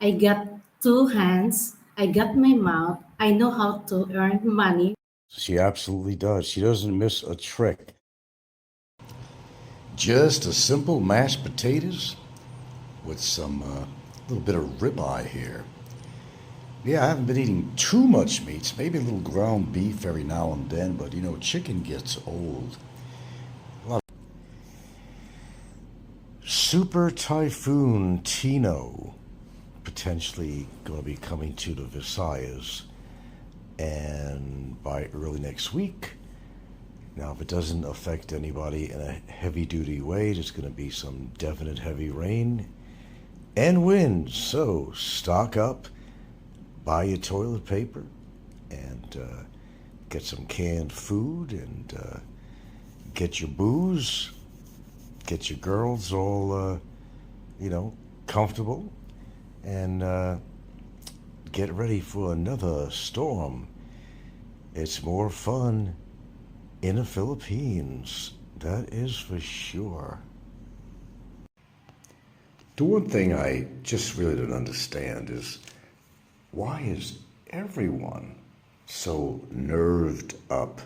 I got two hands, I got my mouth, I know how to earn money. She absolutely does. She doesn't miss a trick. Just a simple mashed potatoes with some little bit of ribeye here. Yeah, I haven't been eating too much meats, maybe a little ground beef every now and then, but chicken gets old. Super Typhoon Tino potentially going to be coming to the Visayas, and by early next week. Now, if it doesn't affect anybody in a heavy duty way, there's going to be some definite heavy rain and wind. So stock up, buy your toilet paper, and get some canned food, and get your booze, get your girls all, comfortable, and get ready for another storm. It's more fun in the Philippines, that is for sure. The one thing I just really don't understand is, why is everyone so nerved up?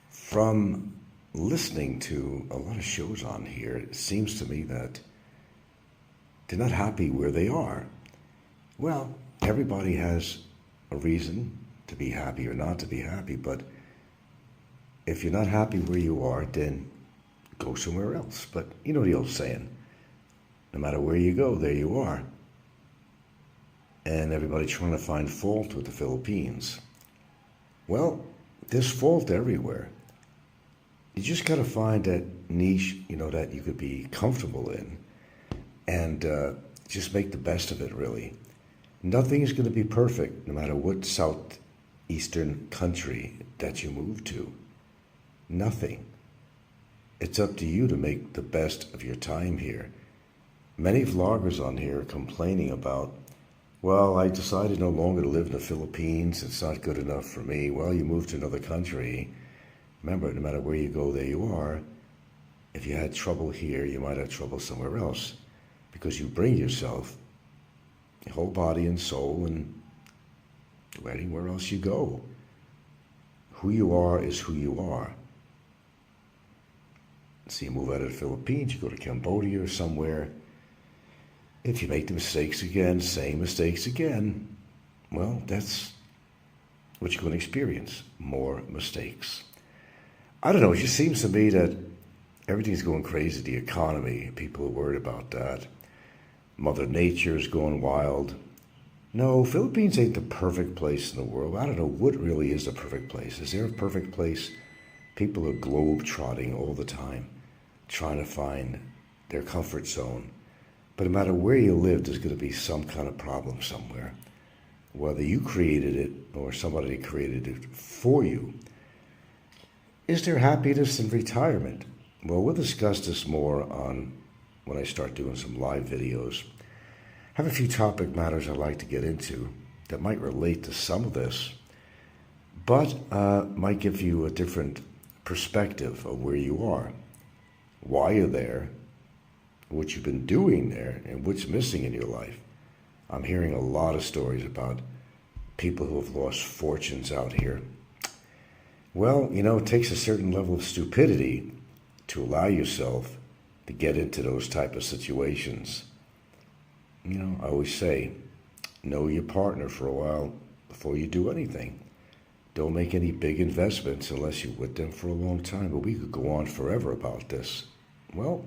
From listening to a lot of shows on here, it seems to me that they're not happy where they are. Well, everybody has a reason to be happy or not to be happy, but if you're not happy where you are, then go somewhere else. But you know the old saying, no matter where you go, there you are. And everybody trying to find fault with the Philippines. Well, there's fault everywhere. You just got to find that niche, that you could be comfortable in, and just make the best of it, really. Nothing is going to be perfect, no matter what southeastern country that you move to. Nothing. It's up to you to make the best of your time here. Many vloggers on here are complaining about, well, I decided no longer to live in the Philippines. It's not good enough for me. Well, you moved to another country. Remember, no matter where you go, there you are. If you had trouble here, you might have trouble somewhere else, because you bring yourself, your whole body and soul, and anywhere else you go. Who you are is who you are. So you move out of the Philippines, you go to Cambodia or somewhere. If you make the mistakes again, same mistakes again, well, that's what you're going to experience, more mistakes. I don't know, it just seems to me that everything's going crazy, the economy, people are worried about that. Mother Nature is going wild. No, Philippines ain't the perfect place in the world. I don't know what really is the perfect place. Is there a perfect place? People are globe-trotting all the time, trying to find their comfort zone. But no matter where you live, there's going to be some kind of problem somewhere. Whether you created it or somebody created it for you. Is there happiness in retirement? Well, we'll discuss this more on when I start doing some live videos. I have a few topic matters I'd like to get into that might relate to some of this, but might give you a different perspective of where you are, why you're there, what you've been doing there, and what's missing in your life. I'm hearing a lot of stories about people who have lost fortunes out here. Well, it takes a certain level of stupidity to allow yourself to get into those type of situations. I always say, know your partner for a while before you do anything. Don't make any big investments unless you're with them for a long time, but we could go on forever about this. Well,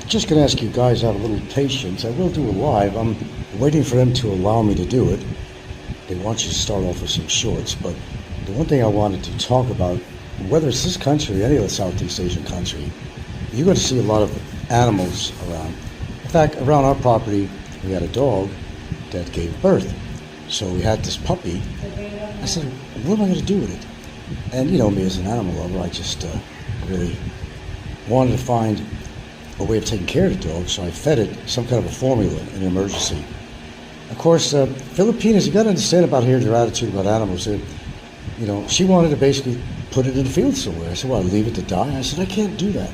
just going to ask you guys to have a little patience. I will do a live. I'm waiting for them to allow me to do it. They want you to start off with some shorts, but the one thing I wanted to talk about, whether it's this country or any other Southeast Asian country, you're going to see a lot of animals around. In fact, around our property, we had a dog that gave birth. So we had this puppy. I said, what am I going to do with it? And me as an animal lover, I just really wanted to find a way of taking care of the dog, so I fed it some kind of a formula in an emergency. Of course, Filipinos, you got to understand about here their attitude about animals. She wanted to basically put it in the field somewhere. I said, well, leave it to die? I said, I can't do that.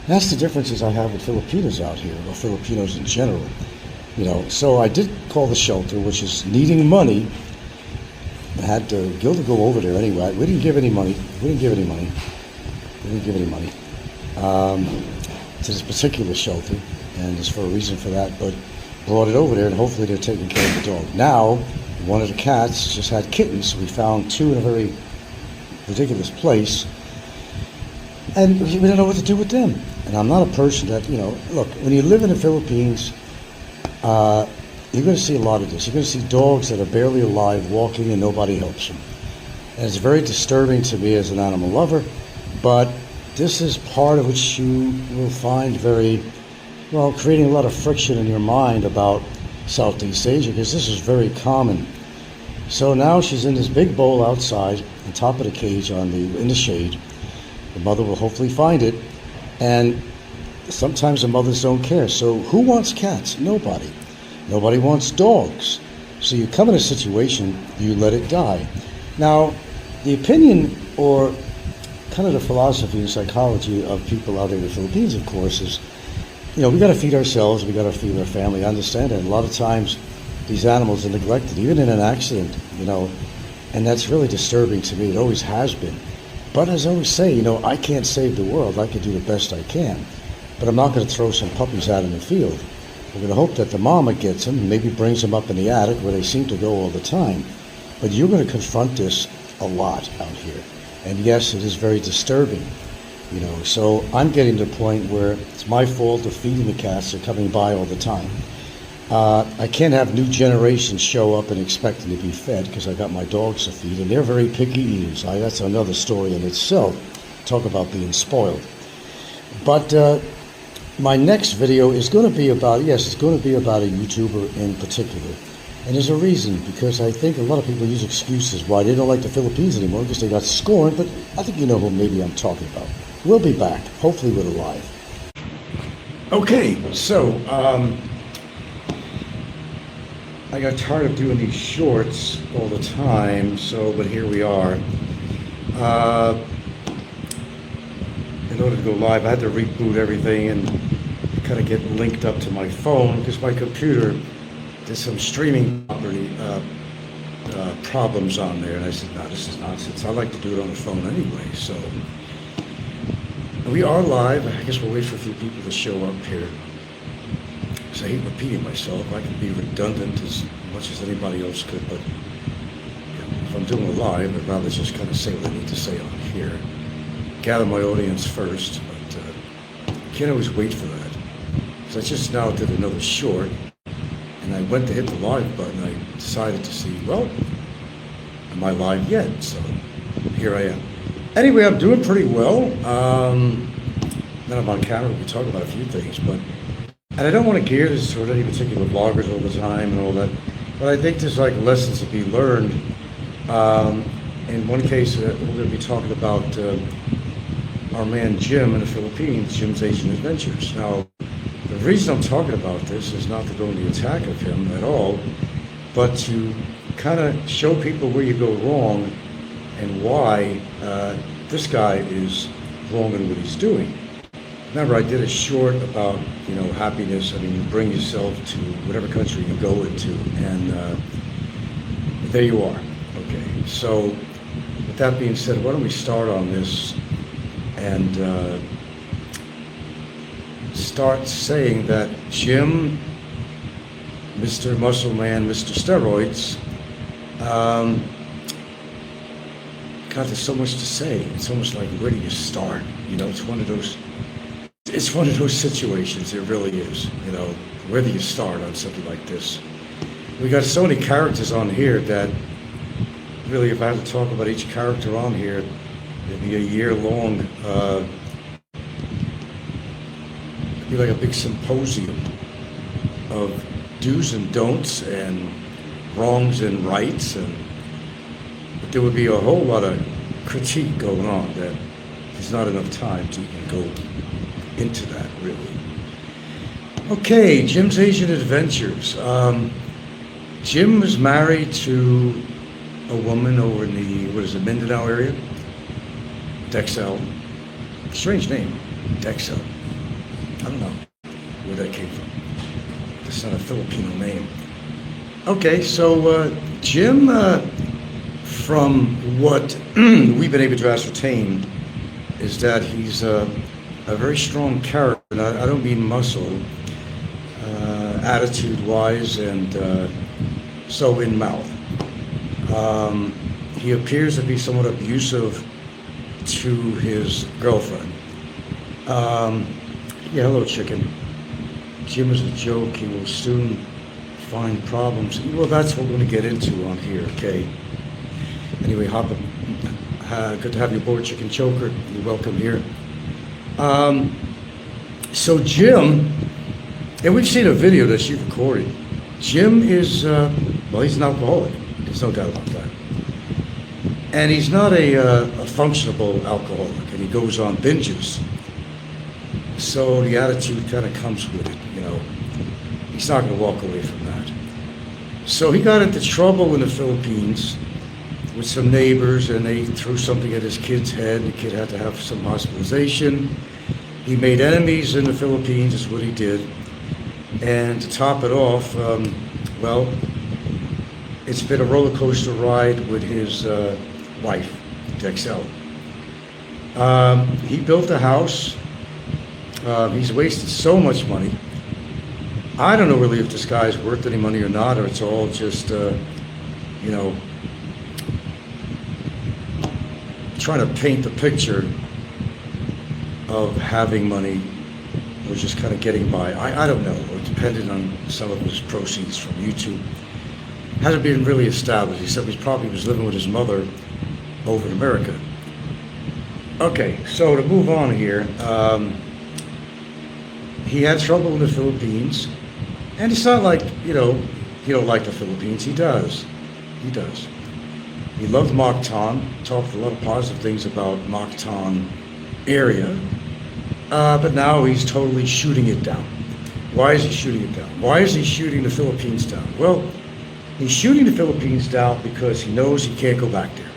That's the differences I have with Filipinos out here, or Filipinos in general. So I did call the shelter, which is needing money. I had Gilda go over there anyway. We didn't give any money. We didn't give any money. We didn't give any money to this particular shelter, and there's for a reason for that. But brought it over there, and hopefully they're taking care of the dog. Now, one of the cats just had kittens. We found two in a very ridiculous place, and we don't know what to do with them. And I'm not a person that, look, when you live in the Philippines, you're going to see a lot of this. You're going to see dogs that are barely alive walking and nobody helps them. And it's very disturbing to me as an animal lover, but this is part of which you will find very, creating a lot of friction in your mind about Southeast Asia, because this is very common. So now she's in this big bowl outside, on top of the cage in the shade. The mother will hopefully find it, and sometimes the mothers don't care. So who wants cats? Nobody. Nobody wants dogs. So you come in a situation, you let it die. Now, the opinion or kind of the philosophy and psychology of people out there in the Philippines, of course, is, we got to feed ourselves, we got to feed our family. I understand that. A lot of times these animals are neglected, even in an accident, and that's really disturbing to me. It always has been. But as I always say, I can't save the world. I can do the best I can. But I'm not going to throw some puppies out in the field. We're going to hope that the mama gets them and maybe brings them up in the attic where they seem to go all the time. But you're going to confront this a lot out here. And yes, it is very disturbing. So I'm getting to the point where it's my fault of feeding the cats. They're coming by all the time. I can't have new generations show up and expect them to be fed, because I got my dogs to feed, and they're very picky eaters. That's another story in itself. Talk about being spoiled. But my next video is going to be about, it's going to be about a YouTuber in particular. And there's a reason, because I think a lot of people use excuses why they don't like the Philippines anymore, because they got scorned, but I think you know who maybe I'm talking about. We'll be back, hopefully with a live. Okay, so I got tired of doing these shorts all the time, but here we are. In order to go live, I had to reboot everything and kind of get linked up to my phone, because my computer did some streaming problems on there, and I said, no, this is nonsense. I like to do it on the phone anyway. So we are live. I guess we'll wait for a few people to show up here. So I hate repeating myself. I can be redundant as much as anybody else could, but if I'm doing a live, I'd rather just kind of say what I need to say on here. Gather my audience first, but can't always wait for that. So I just now did another short, and I went to hit the live button. I decided to see, am I live yet? So here I am. Anyway, I'm doing pretty well. Now I'm on camera, we can talk about a few things, and I don't want to gear this toward any particular vloggers all the time and all that, but I think there's like lessons to be learned. In one case, we're going to be talking about our man Jim in the Philippines, Jim's Asian Adventures. Now, the reason I'm talking about this is not to go into the attack of him at all, but to kind of show people where you go wrong and why this guy is wrong in what he's doing. Remember, I did a short about, happiness. I mean, you bring yourself to whatever country you go into, and there you are. Okay, so with that being said, why don't we start on this and start saying that Jim, Mr. Muscle Man, Mr. Steroids, God, there's so much to say. It's almost like, where do you start? It's one of those situations. It really is. Where do you start on something like this? We got so many characters on here that really, if I had to talk about each character on here, it'd be a year-long, it'd be like a big symposium of do's and don'ts and wrongs and rights, but there would be a whole lot of critique going on that there's not enough time to even go into that, really. Okay, Jim's Asian Adventures. Jim was married to a woman over in the, Mindanao area? Dexel. Strange name, Dexel. don't know where that came from. It's not a Filipino name. Okay, so Jim, from what we've been able to ascertain, is that he's a very strong character. And I don't mean muscle, attitude-wise, and so in mouth. He appears to be somewhat abusive to his girlfriend. Yeah, hello, chicken. Jim is a joke. He will soon find problems. Well, that's what we're going to get into on here, okay? Anyway, hop up. Good to have you aboard, Chicken Choker. You're welcome here. So Jim, and we've seen a video that she recorded. Jim is, well, he's an alcoholic. There's no doubt about that. And he's not a functionable alcoholic, and he goes on binges. So the attitude kind of comes with it, you know. He's not going to walk away from that. So he got into trouble in the Philippines with some neighbors, and they threw something at his kid's head. The kid had to have some hospitalization. He made enemies in the Philippines, is what he did. And to top it off, well, it's been a roller coaster ride with his wife, Dexel. He built a house. He's wasted so much money. I don't know really if this guy's worth any money or not, or it's all just, you know, trying to paint the picture of having money or just kind of getting by. I don't know, or depending on some of his proceeds from YouTube. Hasn't been really established. He said he probably was living with his mother over in America. Okay, so to move on here, he had trouble in the Philippines, and it's not like, you know, he don't like the Philippines. He does. He does. He loved Mactan, talked a lot of positive things about Mactan area, but now he's totally shooting it down. Why is he shooting it down? Why is he shooting the Philippines down? Well, he's shooting the Philippines down because he knows he can't go back there.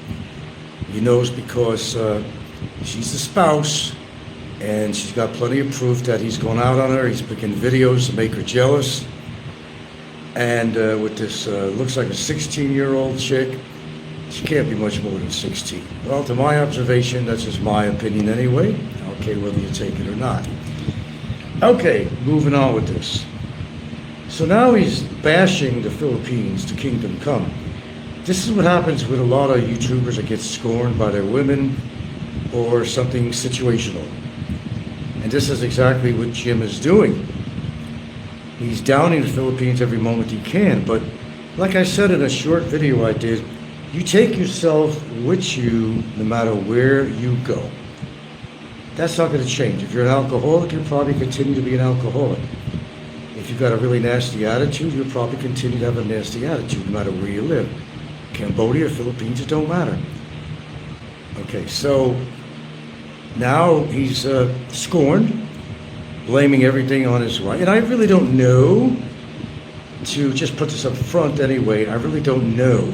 He knows because she's the spouse, and she's got plenty of proof that he's going out on her. He's making videos to make her jealous. And with this, looks like a 16-year-old chick, she can't be much more than 16. Well, to my observation, that's just my opinion anyway. Okay, whether you take it or not. Okay, moving on with this. So now he's bashing the Philippines, the kingdom come. This is what happens with a lot of YouTubers that get scorned by their women or something situational. And this is exactly what Jim is doing. He's downing the Philippines every moment he can. But like I said in a short video I did, you take yourself with you no matter where you go. That's not going to change. If you're an alcoholic, you'll probably continue to be an alcoholic. If you've got a really nasty attitude, you'll probably continue to have a nasty attitude no matter where you live. Cambodia, Philippines, it don't matter. Okay, so now he's scorned, blaming everything on his wife. And I really don't know, to just put this up front anyway, I really don't know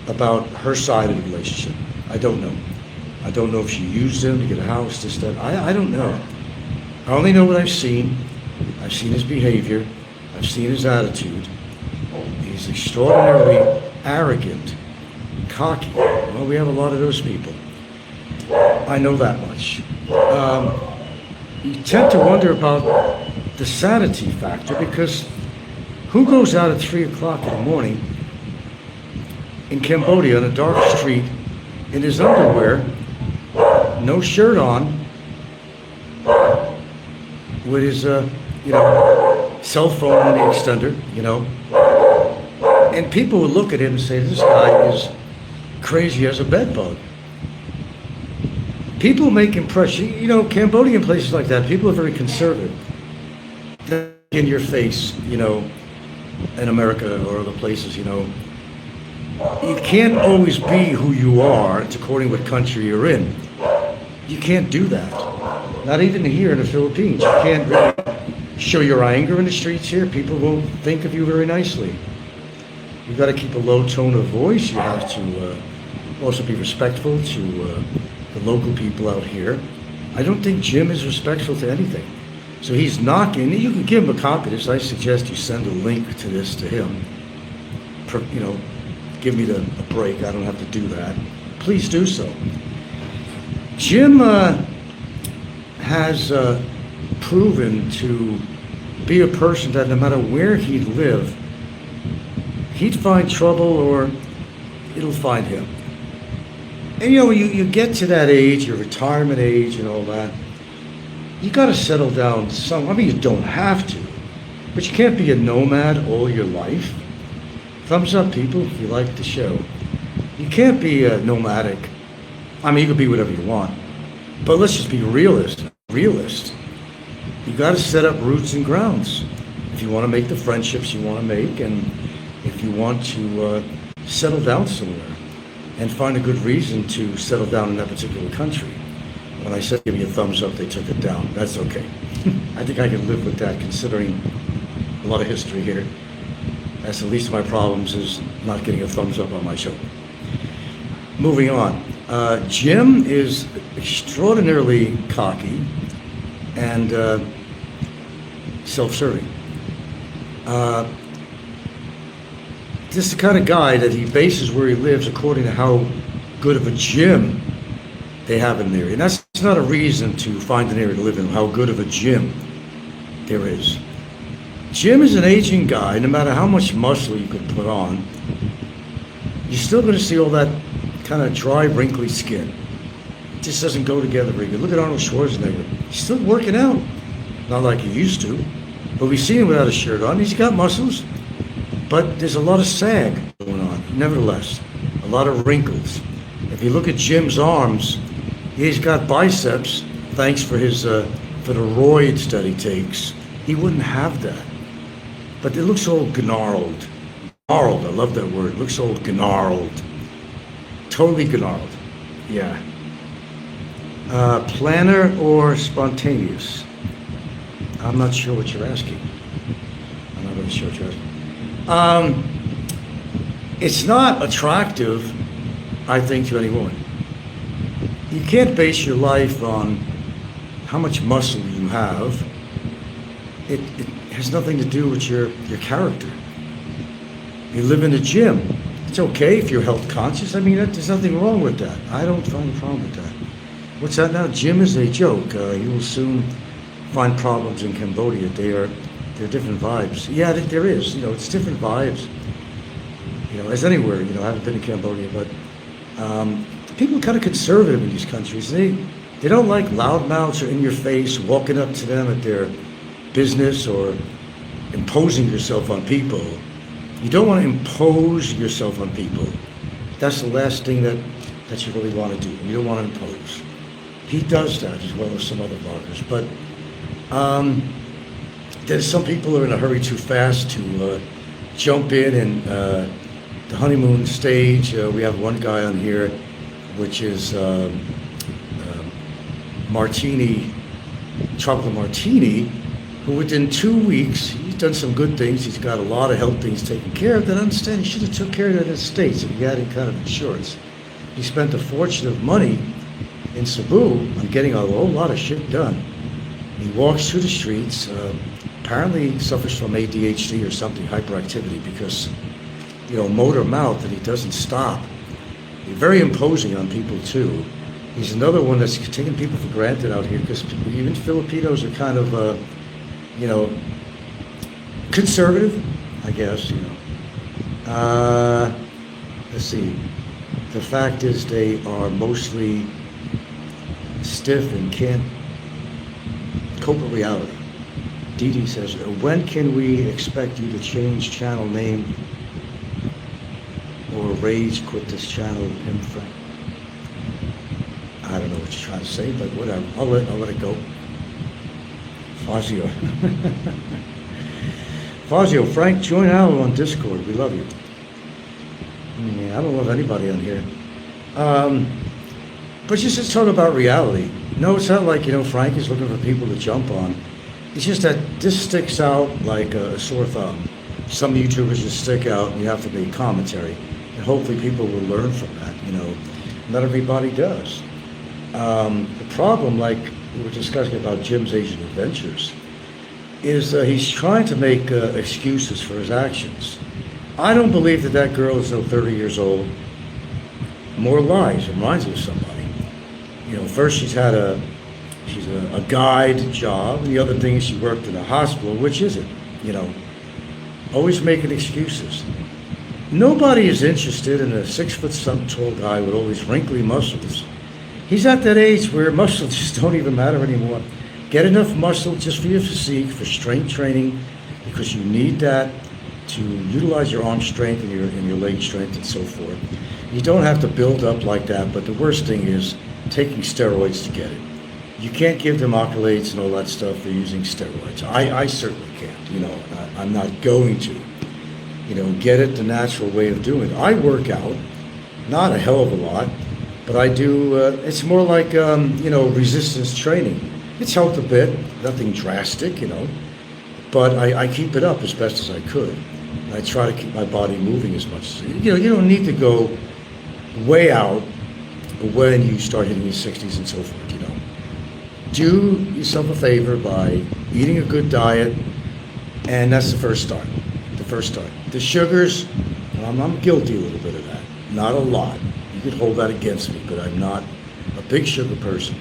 about her side of the relationship. I don't know. I don't know if she used him to get a house, this, that. I don't know. I only know what I've seen. I've seen his behavior. I've seen his attitude. He's extraordinarily arrogant, cocky. Well, we have a lot of those people. I know that much. You tend to wonder about the sanity factor, because who goes out at 3 o'clock in the morning in Cambodia on a dark street in his underwear, no shirt on, with his, cell phone on the extender, and people would look at him and say, this guy is crazy as a bed bug. People make impression, Cambodian places like that, people are very conservative. In your face, in America or other places, you can't always be who you are. It's according to what country you're in. You can't do that. Not even here in the Philippines. You can't really show your anger in the streets here. People won't think of you very nicely. You've got to keep a low tone of voice. You have to also be respectful to the local people out here. I don't think Jim is respectful to anything. So he's knocking. You can give him a copy of this. I suggest you send a link to this to him. You know, give me a break. I don't have to do that. Please do so. Jim has proven to be a person that no matter where he'd live, he'd find trouble or it'll find him. And you know, you get to that age, your retirement age and all that, you got to settle down some. I mean, you don't have to, but you can't be a nomad all your life. Thumbs up, people, if you like the show. You can't be a nomadic. I mean, you can be whatever you want, but let's just be realist. You got to set up roots and grounds if you want to make the friendships you want to make, and if you want to settle down somewhere and find a good reason to settle down in that particular country. When I said give me a thumbs up, they took it down. That's okay. I think I can live with that, considering a lot of history here. That's the least of my problems, is not getting a thumbs up on my show. Moving on. Jim is extraordinarily cocky and self-serving. This is the kind of guy that he bases where he lives according to how good of a gym they have in there. And that's not a reason to find an area to live in, how good of a gym there is. Jim is an aging guy. No matter how much muscle you could put on, you're still going to see all that kind of dry, wrinkly skin. It just doesn't go together very good. Look at Arnold Schwarzenegger. He's still working out. Not like he used to, but we've seen him without a shirt on. He's got muscles, but there's a lot of sag going on. Nevertheless, a lot of wrinkles. If you look at Jim's arms, he's got biceps, thanks for his for the roids that he takes. He wouldn't have that. But it looks all gnarled. Gnarled, I love that word. It looks all gnarled. Totally gnarled. Yeah. Planner or spontaneous? I'm not sure what you're asking. I'm not really sure what you're asking. It's not attractive, I think, to any woman. You can't base your life on how much muscle you have. It has nothing to do with your character. You live in a gym. It's okay if you're health conscious. I mean, there's nothing wrong with that. I don't find a problem with that. What's that now? Gym is a joke. You will soon find problems in Cambodia. They're different vibes. Yeah, there is. You know, it's different vibes. You know, as anywhere. You know, I haven't been in Cambodia, but people are kind of conservative in these countries. They don't like loudmouths or in your face, walking up to them at their business or imposing yourself on people. You don't want to impose yourself on people. That's the last thing that you really want to do. You don't want to impose. He does that as well as some other bloggers. But there's some people who are in a hurry too fast to jump in and the honeymoon stage. We have one guy on here, which is Martini, Chocolate Martini, who within 2 weeks, he's done some good things. He's got a lot of health things taken care of. Then I understand he should have took care of that in the States if he had any kind of insurance. He spent a fortune of money in Cebu on getting a whole lot of shit done. He walks through the streets. Apparently he suffers from ADHD or something, hyperactivity, because, you know, motor mouth, and he doesn't stop. He's very imposing on people too. He's another one that's taking people for granted out here, because even Filipinos are kind of, you know, conservative, I guess, you know. Let's see. The fact is they are mostly stiff and can't cope with reality. Dee Dee says, when can we expect you to change channel name or rage quit this channel, him Frank? I don't know what you're trying to say, but whatever. I'll let it go. Fazio. Fazio, Frank, join Al on Discord. We love you. Yeah, I don't love anybody on here. But just to talk about reality. No, it's not like, you know, Frank is looking for people to jump on. It's just that this sticks out like a sore thumb. Some YouTubers just stick out and you have to make commentary. And hopefully people will learn from that, you know. Not everybody does. The problem, like we were discussing about Jim's Asian Adventures, is he's trying to make excuses for his actions. I don't believe that that girl is no 30 years old. More lies. It reminds me of somebody. You know, first she's a guide job, and the other thing is she worked in a hospital, which is it? You know, always making excuses. Nobody is interested in a 6-foot-something tall guy with all these wrinkly muscles. He's at that age where muscles just don't even matter anymore. Get enough muscle just for your physique, for strength training, because you need that to utilize your arm strength and your leg strength and so forth. You don't have to build up like that, but the worst thing is taking steroids to get it. You can't give them accolades and all that stuff for using steroids. I certainly can't. You know, I'm not going to. You know, get it the natural way of doing it. I work out, not a hell of a lot, but I do, it's more like, you know, resistance training. It's helped a bit, nothing drastic, you know, but I keep it up as best as I could. And I try to keep my body moving as much as, you know, you don't need to go way out when you start hitting your 60s and so forth, you know. Do yourself a favor by eating a good diet, and that's the first start. The sugars, I'm guilty a little bit of that. Not a lot. You could hold that against me, but I'm not a big sugar person.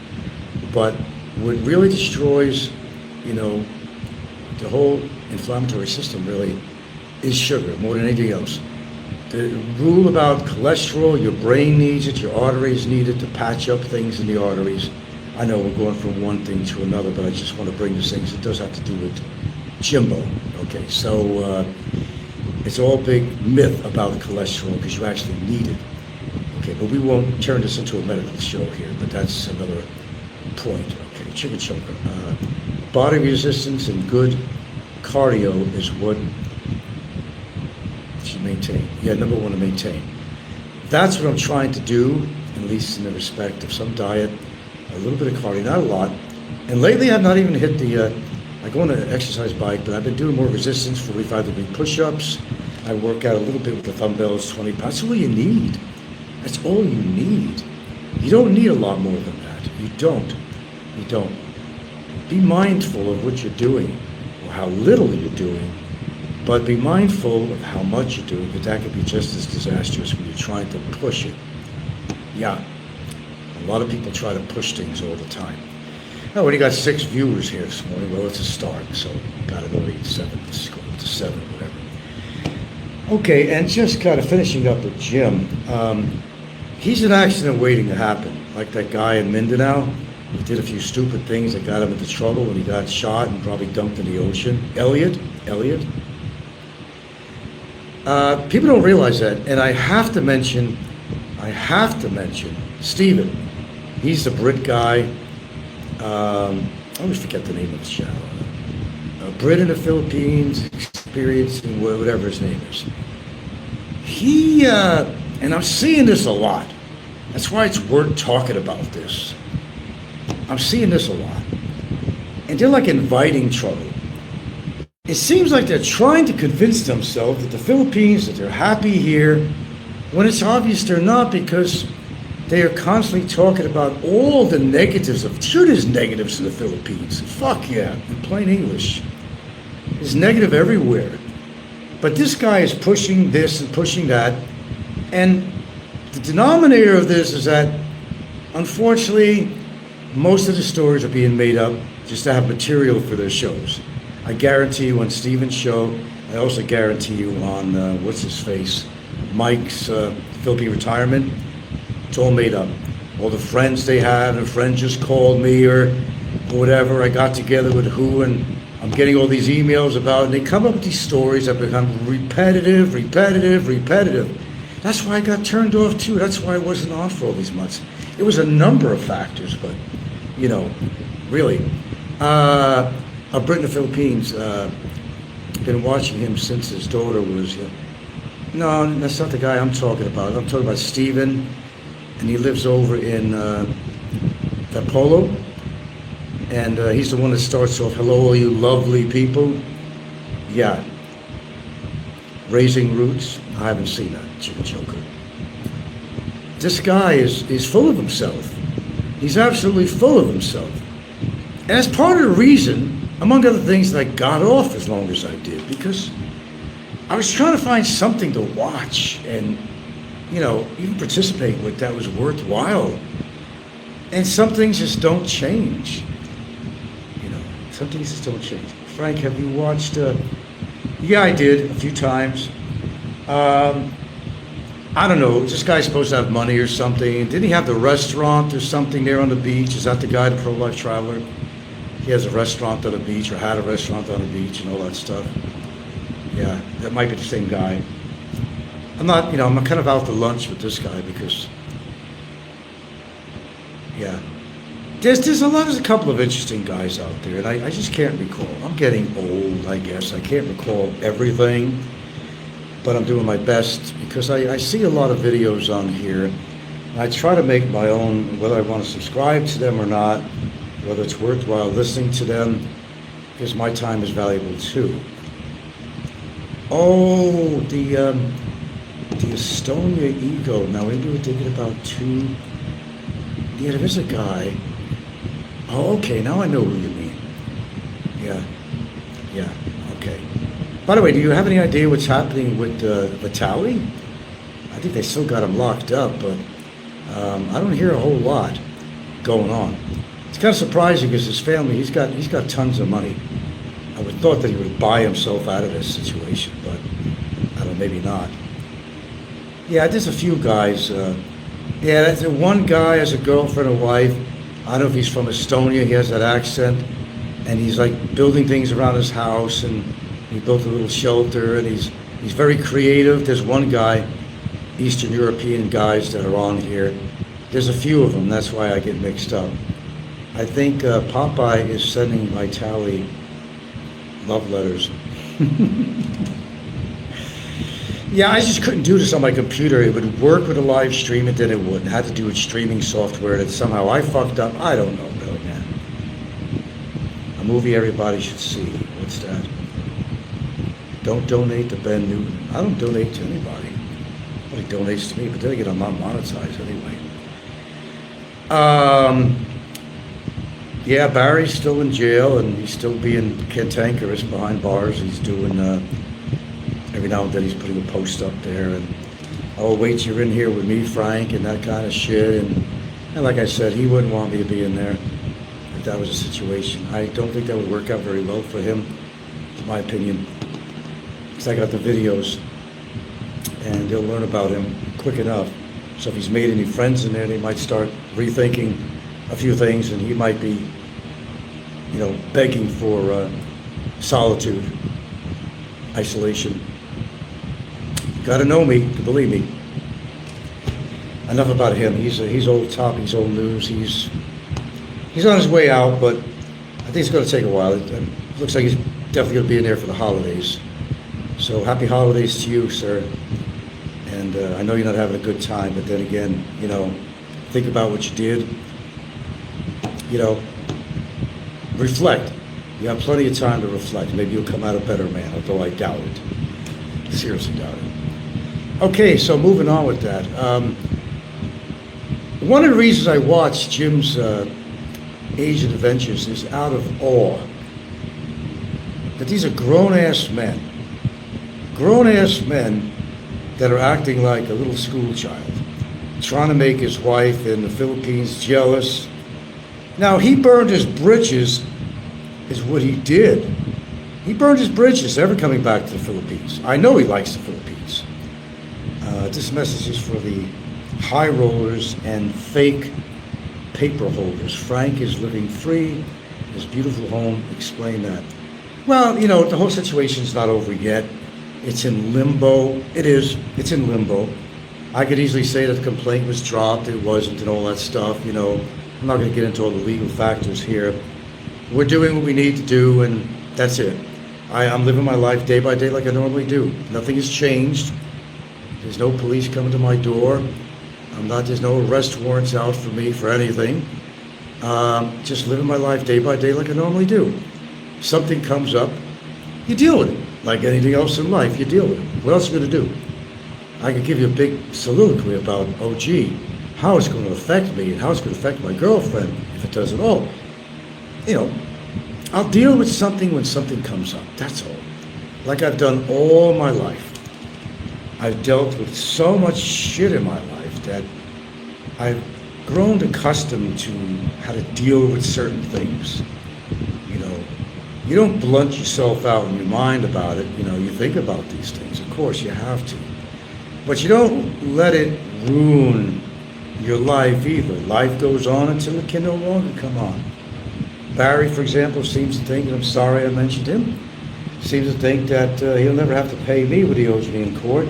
But what really destroys, you know, the whole inflammatory system really is sugar, more than anything else. The rule about cholesterol, your brain needs it, your arteries need it to patch up things in the arteries. I know we're going from one thing to another, but I just want to bring this thing because it does have to do with Jimbo. Okay, so it's all big myth about cholesterol because you actually need it. Okay, but we won't turn this into a medical show here, but that's another point. Okay, chicken choker. Body resistance and good cardio is what you should maintain. Yeah, number one to maintain. That's what I'm trying to do, at least in the respect of some diet, a little bit of cardio, not a lot. And lately I've not even hit the, I go on an exercise bike, but I've been doing more resistance, 45-degree push-ups. I work out a little bit with the dumbbells, 20 pounds. That's all you need. That's all you need. You don't need a lot more than that. You don't. You don't. Be mindful of what you're doing, or how little you're doing, but be mindful of how much you're doing, because that could be just as disastrous when you're trying to push it. Yeah. A lot of people try to push things all the time. I already got 6 viewers here this morning. Well, it's a start, so got it already at 7. Let's go to 7 or whatever. Okay, and just kind of finishing up with Jim. He's an accident waiting to happen, like that guy in Mindanao. He did a few stupid things that got him into trouble when he got shot and probably dumped in the ocean. Elliot. People don't realize that, and I have to mention Stephen. He's the Brit guy. I always forget the name of his channel. Brit in the Philippines, experiencing whatever his name is. He, and I'm seeing this a lot. That's why it's worth talking about this. I'm seeing this a lot. And they're like inviting trouble. It seems like they're trying to convince themselves that the Philippines, that they're happy here, when it's obvious they're not, because they are constantly talking about all the negatives of, sure there's negatives in the Philippines. Fuck yeah, in plain English. There's negative everywhere. But this guy is pushing this and pushing that. And the denominator of this is that, unfortunately, most of the stories are being made up just to have material for their shows. I guarantee you on Steven's show, I also guarantee you on, what's his face, Mike's Philippine retirement, it's all made up. All the friends they had, a friend just called me or whatever, I got together with who, and I'm getting all these emails about it, and they come up with these stories that become repetitive. That's why I got turned off too. That's why I wasn't on for all these months. It was a number of factors, but, you know, really. A Brit in the Philippines, been watching him since his daughter was, no, that's not the guy I'm talking about. I'm talking about Steven, and he lives over in Polo, and he's the one that starts off, hello, all you lovely people. Yeah. Raising Roots. I haven't seen that, Chicken Choker. This guy is full of himself. He's absolutely full of himself. And that's part of the reason among other things, that I got off as long as I did because I was trying to find something to watch and, even participate with that was worthwhile. And some things just don't change. Some things just don't change. Frank, have you watched? Yeah, I did a few times. I don't know. This guy's supposed to have money or something. Didn't he have the restaurant or something there on the beach? Is that the guy, the pro-life traveler? He has a restaurant on the beach, or had a restaurant on the beach, and all that stuff. Yeah, that might be the same guy. I'm not, I'm kind of out to lunch with this guy because, yeah. There's a couple of interesting guys out there, and I just can't recall. I'm getting old, I guess. I can't recall everything, but I'm doing my best because I see a lot of videos on here. And I try to make my own, whether I want to subscribe to them or not, whether it's worthwhile listening to them, because my time is valuable too. Oh, the Estonia ego. Now, maybe we're thinking about two. Yeah, there is a guy. Oh, okay, now I know who you mean. Yeah, okay. By the way, do you have any idea what's happening with Vitaly? I think they still got him locked up, but I don't hear a whole lot going on. It's kind of surprising because his family, he's got tons of money. I would have thought that he would buy himself out of this situation, but I don't know, maybe not. Yeah, there's a few guys. Yeah, that's one guy has a girlfriend or wife. I don't know if he's from Estonia. He has that accent, and he's like building things around his house, and he built a little shelter, and he's very creative. There's one guy, Eastern European guys that are on here. There's a few of them. That's why I get mixed up. I think Popeye is sending Vitaly love letters. Yeah, I just couldn't do this on my computer. It would work with a live stream, and then it wouldn't. Had to do with streaming software that somehow I fucked up. I don't know, Bill, man. A movie everybody should see. What's that? Don't donate to Ben Newton. I don't donate to anybody. Nobody donates to me, but then again, I'm not monetized anyway. Yeah, Barry's still in jail, and he's still being cantankerous behind bars. He's doing, every now and then he's putting a post up there, and, oh, wait, you're in here with me, Frank, and that kind of shit. And like I said, he wouldn't want me to be in there if that was a situation. I don't think that would work out very well for him, in my opinion, because I got the videos, and they'll learn about him quick enough. So if he's made any friends in there, they might start rethinking a few things, and he might be, begging for solitude, isolation. Got to know me to believe me. Enough about him. He's old top. He's old news. He's on his way out, but I think it's going to take a while. It looks like he's definitely going to be in there for the holidays. So happy holidays to you, sir. And I know you're not having a good time, but then again, think about what you did. Reflect. You have plenty of time to reflect. Maybe you'll come out a better man, although I doubt it. Seriously doubt it. Okay, so moving on with that. One of the reasons I watch Jim's Asian Adventures is out of awe. That these are grown-ass men. Grown-ass men that are acting like a little school child, trying to make his wife in the Philippines jealous. Now, he burned his bridges, is what he did. He burned his bridges ever coming back to the Philippines. I know he likes the Philippines. This message is for the high rollers and fake paper holders. Frank is living free, his beautiful home. Explain that. Well, the whole situation's not over yet. It's in limbo. It is. It's in limbo. I could easily say that the complaint was dropped. It wasn't, and all that stuff. I'm not going to get into all the legal factors here. We're doing what we need to do, and that's it. I'm living my life day by day like I normally do. Nothing has changed. There's no police coming to my door. There's no arrest warrants out for me for anything. Just living my life day by day like I normally do. Something comes up, you deal with it. Like anything else in life, you deal with it. What else are you going to do? I could give you a big soliloquy about, how it's going to affect me and how it's going to affect my girlfriend if it does at all. I'll deal with something when something comes up. That's all. Like I've done all my life. I've dealt with so much shit in my life that I've grown accustomed to how to deal with certain things. You know, you don't blunt yourself out in your mind about it. You know, you think about these things. Of course, you have to. But you don't let it ruin your life either. Life goes on until it can no longer come on. Barry, for example, seems to think, and I'm sorry I mentioned him, seems to think that he'll never have to pay me what he owes me in court.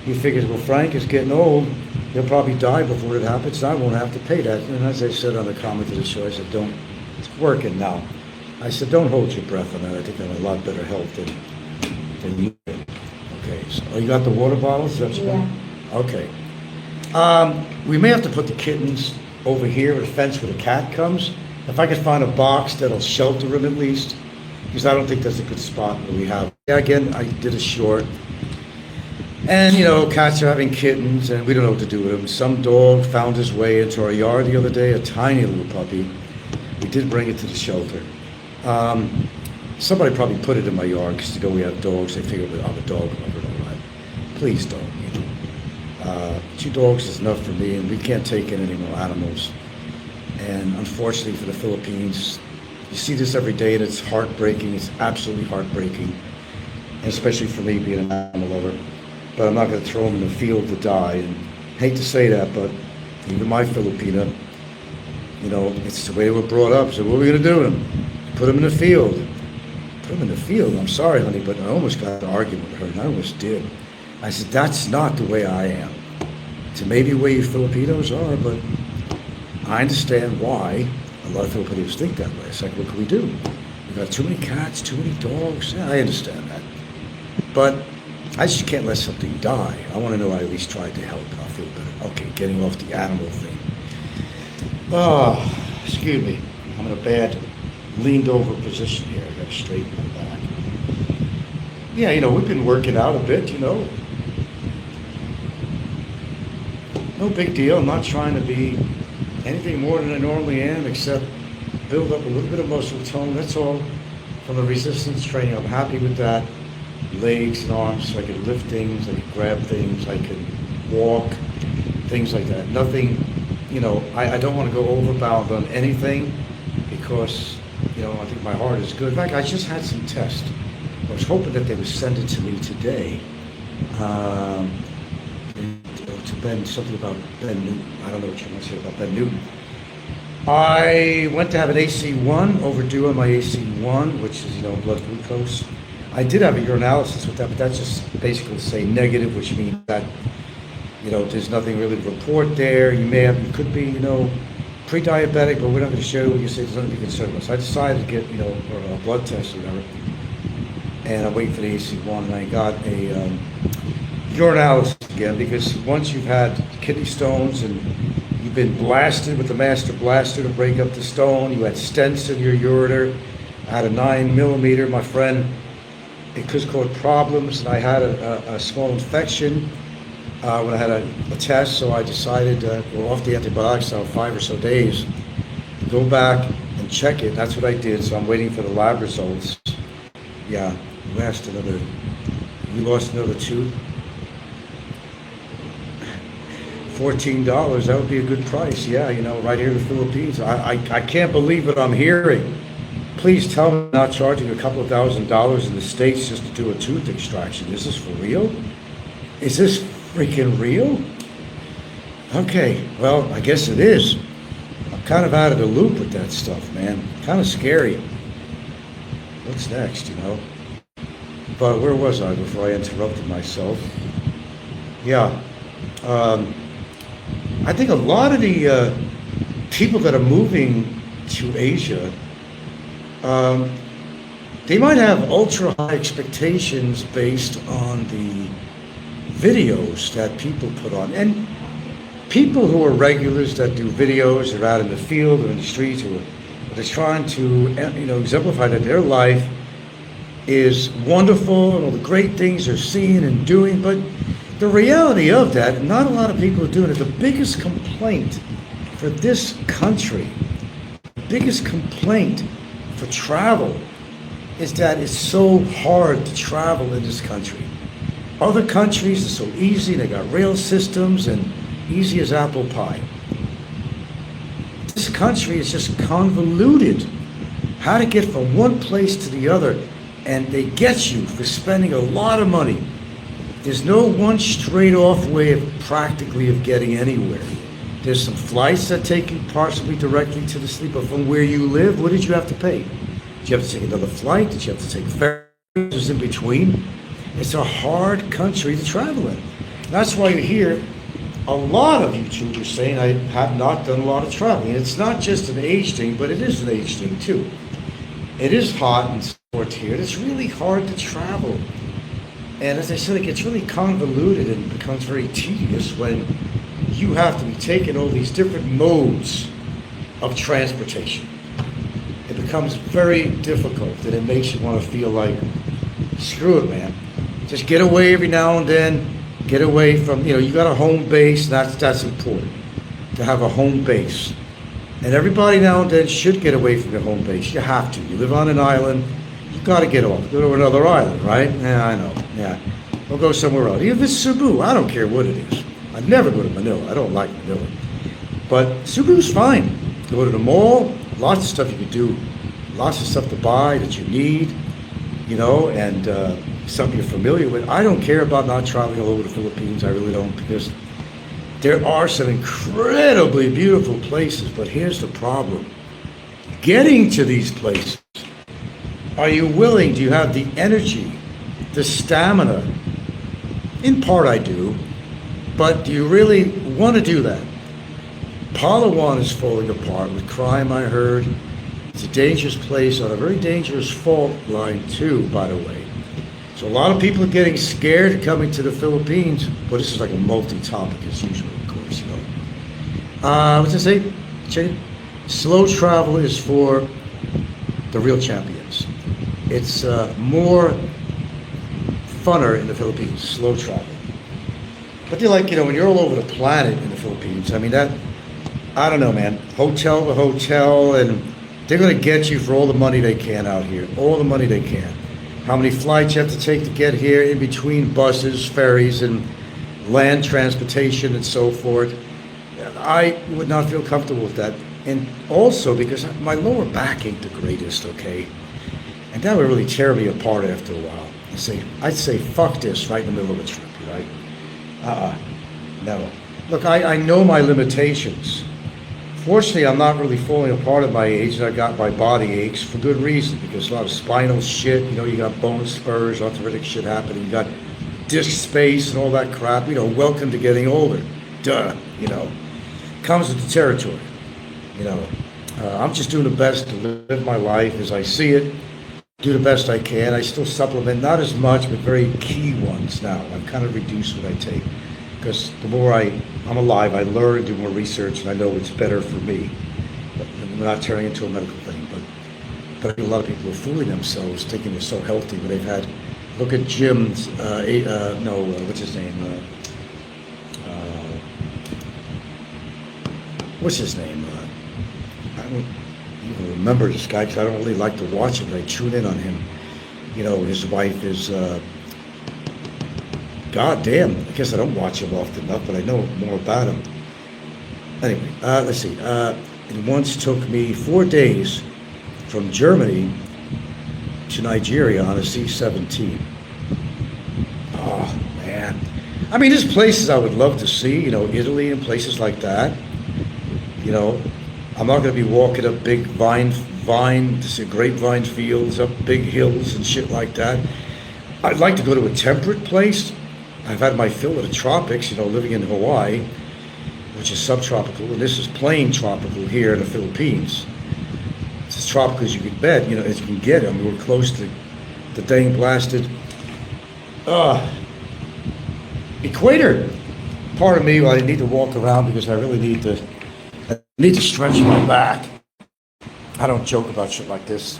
He figures, well, Frank is getting old. He'll probably die before it happens, and I won't have to pay that. And as I said on the comment to the show, I said, don't, it's working now. I said, don't hold your breath on that. I think I'm in a lot better health than you did. Okay, so you got the water bottles? That's Yeah. Okay. We may have to put the kittens over here at a fence where the cat comes. If I could find a box that'll shelter them at least, because I don't think that's a good spot where we have. Yeah, again, I did a short. And, you know, cats are having kittens, and we don't know what to do with them. Some dog found his way into our yard the other day, a tiny little puppy. We did bring it to the shelter. Somebody probably put it in my yard because, you know, we have dogs. They figured I'm a dog lover, all right. Please don't, you know. 2 dogs is enough for me, and we can't take in any more animals. And unfortunately for the Philippines, you see this every day, and it's heartbreaking. It's absolutely heartbreaking, and especially for me being an animal lover. But I'm not going to throw them in the field to die. And hate to say that, but even my Filipina, you know, it's the way they were brought up. So what are we going to do with them? Put them in the field. Put them in the field. I'm sorry, honey, but I almost got an argument with her, and I almost did. I said, that's not the way I am. It's maybe the way you Filipinos are, but I understand why a lot of Filipinos think that way. It's like, what can we do? We've got too many cats, too many dogs. Yeah, I understand that. But I just can't let something die. I want to know I at least tried to help. I'll feel better. Okay, getting off the animal thing. Oh, excuse me. I'm in a bad leaned over position here. I got to straighten my back. Yeah, you know, we've been working out a bit, you know. No big deal. I'm not trying to be anything more than I normally am, except build up a little bit of muscle tone. That's all from the resistance training. I'm happy with that. Legs and arms, so I can lift things, I can grab things, I can walk, things like that. Nothing, you know, I don't want to go overbound on anything because, you know, I think my heart is good. In fact, I just had some tests. I was hoping that they would send it to me today. To Ben, something about Ben Newton. I don't know what you want to say about Ben Newton. I went to have an AC1, overdue on my AC1, which is, you know, blood glucose. I did have a urinalysis with that, but that's just basically to say negative, which means that, you know, there's nothing really to report there. You could be, you know, pre-diabetic, but we're not going to show you. Say there's nothing to be concerned about. So I decided to get, you know, a blood test or whatever. And I'm waiting for the AC1, and I got a urinalysis again, because once you've had kidney stones and you've been blasted with the master blaster to break up the stone, you had stents in your ureter, I had a 9mm, my friend, it could cause problems, and I had a small infection when I had a test, so I decided to go off the antibiotics now 5 or so days, go back and check it. That's what I did, so I'm waiting for the lab results. Yeah, we lost another tooth. $14, that would be a good price. Yeah, you know, right here in the Philippines. I can't believe what I'm hearing. Please tell me I'm not charging a couple of $1,000s in the States just to do a tooth extraction. Is this for real? Is this freaking real? Okay, well, I guess it is. I'm kind of out of the loop with that stuff, man. Kind of scary. What's next, you know? But where was I before I interrupted myself? Yeah. I think a lot of the people that are moving to Asia, they might have ultra high expectations based on the videos that people put on. And people who are regulars that do videos, they're out in the field or in the streets, or they're trying to, you know, exemplify that their life is wonderful and all the great things they're seeing and doing, but the reality of that, not a lot of people are doing it. The biggest complaint for this country, the biggest complaint for travel is that it's so hard to travel in this country. Other countries are so easy, they got rail systems and easy as apple pie. This country is just convoluted. How to get from one place to the other, and they get you for spending a lot of money. There's no one straight off way of practically of getting anywhere. There's some flights that take you possibly directly to the sleep, but from where you live, what did you have to pay? Did you have to take another flight? Did you have to take ferries in between? It's a hard country to travel in. That's why you hear a lot of YouTubers saying I have not done a lot of traveling. It's not just an age thing, but it is an age thing too. It is hot and sport here. It's really hard to travel. And as I said, it gets really convoluted and becomes very tedious when you have to be taking all these different modes of transportation. It becomes very difficult, and it makes you want to feel like, screw it, man. Just get away every now and then. Get away from, you got a home base. That's important, to have a home base. And everybody now and then should get away from your home base. You have to. You live on an island. You got to get off. Go to another island, right? Yeah, I know. Yeah. We'll go somewhere else. Even if it's Cebu, I don't care what it is. I'd never go to Manila. I don't like Manila. But Cebu's fine. Go to the mall. Lots of stuff you can do. Lots of stuff to buy that you need, and something you're familiar with. I don't care about not traveling all over the Philippines. I really don't, because there are some incredibly beautiful places, but here's the problem. Getting to these places. Are you willing? Do you have the energy, the stamina? In part I do, but do you really want to do that? Palawan is falling apart with crime, I heard. It's a dangerous place on a very dangerous fault line too, by the way. So a lot of people are getting scared of coming to the Philippines. Well, this is like a multi-topic as usual, of course, What's it say? Slow travel is for the real champions. It's more funner in the Philippines, slow travel. But they're like, when you're all over the planet in the Philippines, I don't know, man. Hotel to hotel, and they're going to get you for all the money they can out here. All the money they can. How many flights you have to take to get here in between buses, ferries, and land transportation and so forth. I would not feel comfortable with that. And also because my lower back ain't the greatest, okay? And that would really tear me apart after a while. I'd say, fuck this right in the middle of a trip, right? No. Look, I know my limitations. Fortunately, I'm not really falling apart at my age, and I got my body aches for good reason, because a lot of spinal shit, you got bone spurs, arthritic shit happening, you got disc space and all that crap, welcome to getting older. Duh, comes with the territory. I'm just doing the best to live my life as I see it, do the best I can. I still supplement, not as much, but very key ones now. I've kind of reduced what I take, because the more I'm alive, I learn, do more research, and I know it's better for me. But I'm not turning into a medical thing, but I think a lot of people are fooling themselves, thinking they're so healthy, but they've had, look at Jim's, what's his name? I don't even remember this guy, because I don't really like to watch him, but I tune in on him. His wife is, God damn, I guess I don't watch him often enough, but I know more about him. Anyway, let's see. It once took me 4 days from Germany to Nigeria on a C-17. Oh, man. There's places I would love to see, Italy and places like that. I'm not going to be walking up big grapevine fields, up big hills and shit like that. I'd like to go to a temperate place. I've had my fill of the tropics, living in Hawaii, which is subtropical, and this is plain tropical here in the Philippines. It's as tropical as you can bet, as you can get. We're close to the dang blasted equator. Part of me, I need to walk around because I really need to stretch my back. I don't joke about shit like this.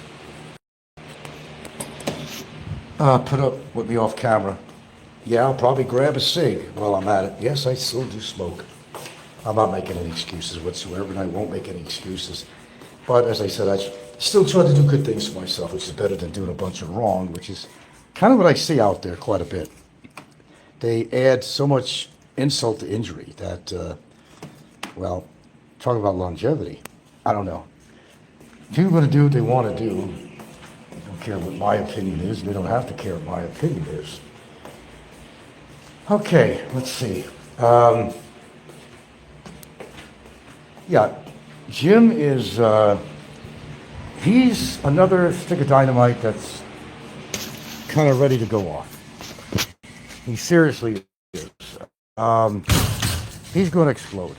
Put up with me off camera. Yeah, I'll probably grab a cig while I'm at it. Yes, I still do smoke. I'm not making any excuses whatsoever, and I won't make any excuses. But as I said, still try to do good things for myself, which is better than doing a bunch of wrong, which is kind of what I see out there quite a bit. They add so much insult to injury that, well, talk about longevity. I don't know. People are going to do what they want to do. They don't care what my opinion is. They don't have to care what my opinion is. Okay, let's see. Yeah, Jim is, he's another stick of dynamite that's kind of ready to go off. He seriously is. He's going to explode.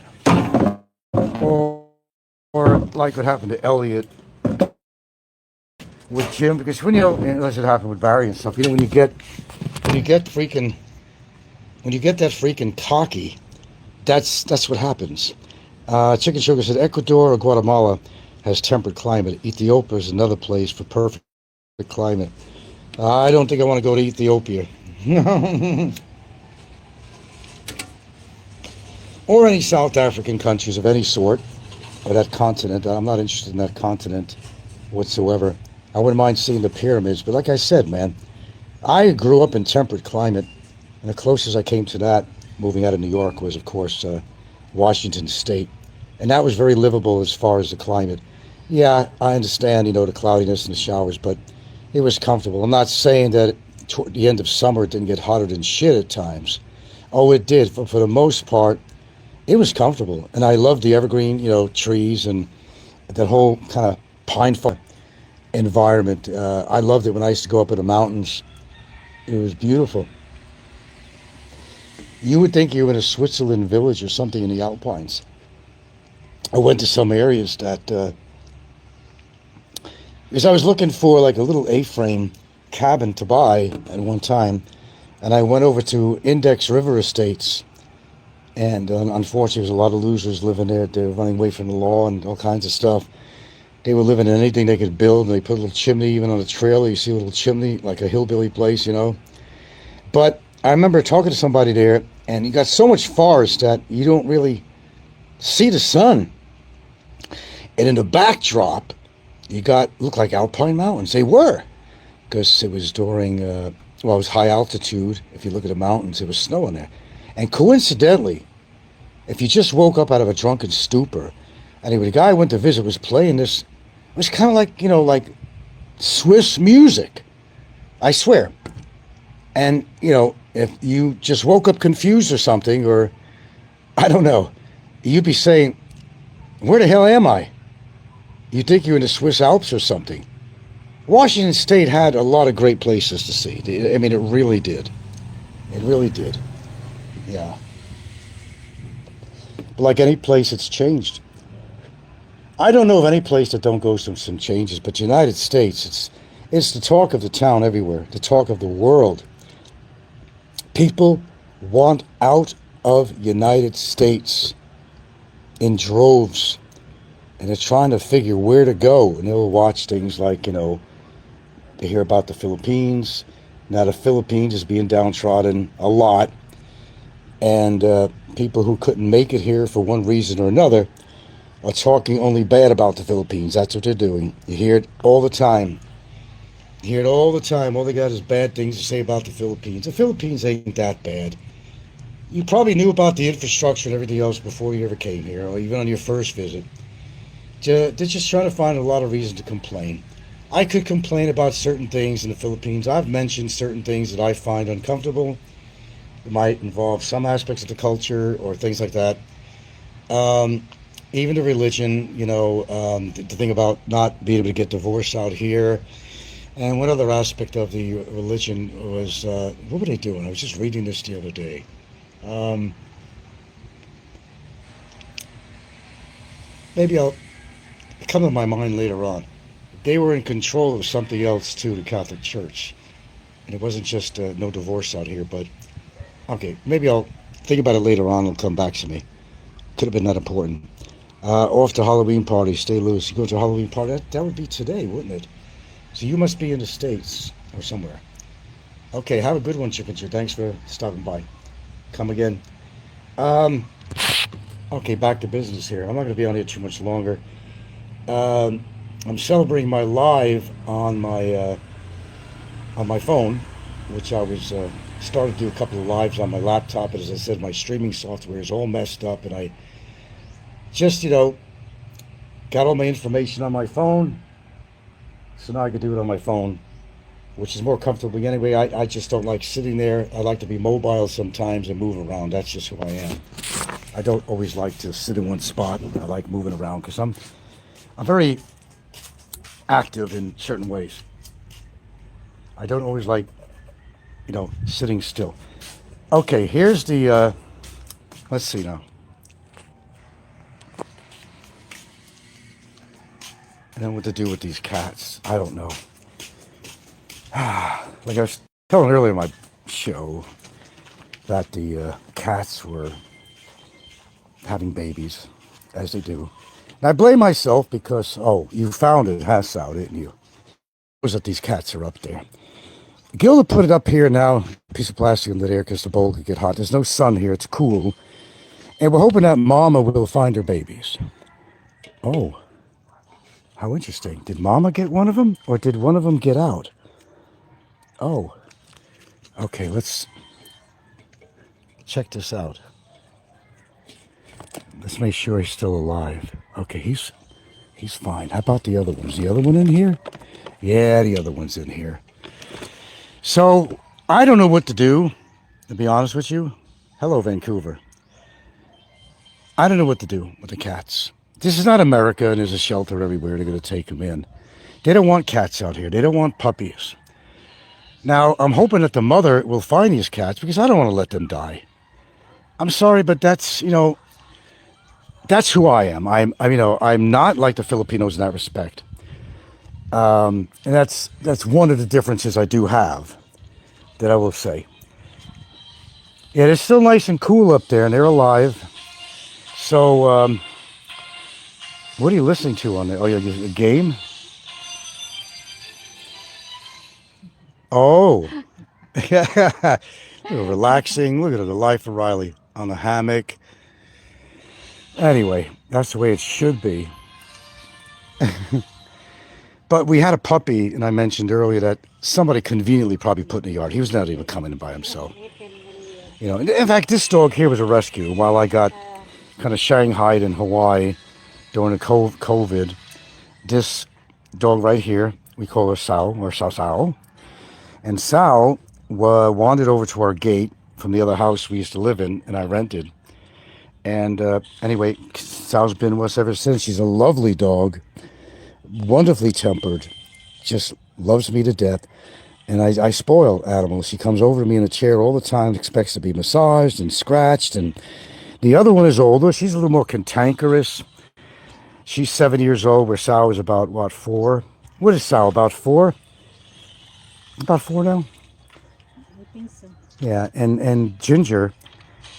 Or like what happened to Elliot with Jim, because when unless it happened with Barry and stuff, when you get that freaking cocky, that's what happens. Chicken Sugar said Ecuador or Guatemala has temperate climate. Ethiopia is another place for perfect climate. I don't think I want to go to Ethiopia. Or any South African countries of any sort, or that continent. I'm not interested in that continent whatsoever. I wouldn't mind seeing the pyramids, but like I said, man, I grew up in temperate climate, and the closest I came to that, moving out of New York, was, of course, Washington State. And that was very livable as far as the climate. Yeah, I understand, the cloudiness and the showers, but it was comfortable. I'm not saying that toward the end of summer it didn't get hotter than shit at times. Oh, it did. For the most part, it was comfortable. And I loved the evergreen, trees and that whole kind of pine forest environment. I loved it when I used to go up in the mountains. It was beautiful. You would think you were in a Switzerland village or something in the Alpines. I went to some areas that, because I was looking for like a little A-frame cabin to buy at one time, and I went over to Index River Estates, and unfortunately, there's a lot of losers living there. They're running away from the law and all kinds of stuff. They were living in anything they could build, and they put a little chimney even on the trailer. You see a little chimney, like a hillbilly place, But I remember talking to somebody there, and you got so much forest that you don't really see the sun. And in the backdrop, looked like Alpine Mountains. They were, because it was during, it was high altitude. If you look at the mountains, there was snow in there. And coincidentally, if you just woke up out of a drunken stupor, anyway, the guy I went to visit was playing this, it was kind of like, like Swiss music. I swear. And, if you just woke up confused or something, or, I don't know, you'd be saying, where the hell am I? You'd think you're in the Swiss Alps or something. Washington State had a lot of great places to see. I mean, it really did. It really did. Yeah. But like any place, it's changed. I don't know of any place that don't go through some changes, but the United States, it's the talk of the town everywhere, the talk of the world. People want out of United States in droves, and they're trying to figure where to go, and they'll watch things like, they hear about the Philippines. Now the Philippines is being downtrodden a lot, and people who couldn't make it here for one reason or another are talking only bad about the Philippines. That's what they're doing. You hear it all the time. You hear it all the time. All they got is bad things to say about the Philippines. The Philippines ain't that bad. You probably knew about the infrastructure and everything else before you ever came here, or even on your first visit. They're just trying to find a lot of reasons to complain. I could complain about certain things in the Philippines. I've mentioned certain things that I find uncomfortable. It might involve some aspects of the culture or things like that. Even the religion, the thing about not being able to get divorced out here. And one other aspect of the religion was, what were they doing? I was just reading this the other day. Maybe I'll come to my mind later on. They were in control of something else too, the Catholic Church. And it wasn't just no divorce out here, but okay, maybe I'll think about it later on. It'll come back to me. Could have been that important. Off to Halloween party. Stay loose. You go to a Halloween party? That would be today, wouldn't it? So you must be in the States or somewhere. Okay, have a good one, Chicken Joe. Thanks for stopping by. Come again. Okay, back to business here. I'm not going to be on here too much longer. I'm celebrating my live on my phone, which I was started to do a couple of lives on my laptop. But as I said, my streaming software is all messed up, and I just got all my information on my phone, so now I can do it on my phone, which is more comfortable anyway. I just don't like sitting there. I like to be mobile sometimes and move around. That's just who I am. I don't always like to sit in one spot. I like moving around because I'm very active in certain ways. I don't always like, sitting still. Okay, here's the, let's see now. And then what to do with these cats, I don't know. Like I was telling earlier in my show that the cats were having babies, as they do. And I blame myself because, you found it, Hassau, didn't you? It was that these cats are up there. Gilda put it up here now, piece of plastic in the air because the bowl could get hot. There's no sun here, it's cool. And we're hoping that Mama will find her babies. Oh, how interesting. Did Mama get one of them, or did one of them get out? Oh, okay, let's check this out. Let's make sure he's still alive. Okay, he's fine. How about the other ones? The other one in here? Yeah, the other one's in here. So, I don't know what to do, to be honest with you. Hello, Vancouver. I don't know what to do with the cats. This is not America, and there's a shelter everywhere. They're going to take them in. They don't want cats out here. They don't want puppies. Now, I'm hoping that the mother will find these cats because I don't want to let them die. I'm sorry, but that's that's who I am. I'm not like the Filipinos in that respect. And that's one of the differences I do have, that I will say. Yeah, they're still nice and cool up there, and they're alive. So, what are you listening to on there? Oh, yeah, a game? Oh, yeah. Relaxing. Look at the life of Riley on the hammock. Anyway, that's the way it should be. But we had a puppy, and I mentioned earlier that somebody conveniently probably put in the yard. He was not even coming in by himself. In fact, this dog here was a rescue. While I got kind of shanghaied in Hawaii during the COVID, this dog right here, we call her Sal, or Sao. And Sal wandered over to our gate from the other house we used to live in, and I rented. And anyway, Sal's been with us ever since. She's a lovely dog, wonderfully tempered, just loves me to death. And I spoil animals. She comes over to me in a chair all the time, expects to be massaged and scratched. And the other one is older. She's a little more cantankerous. She's 7 years old, where Sal is about, 4? What is Sal, about 4? About 4 now? I think so. Yeah, and Ginger.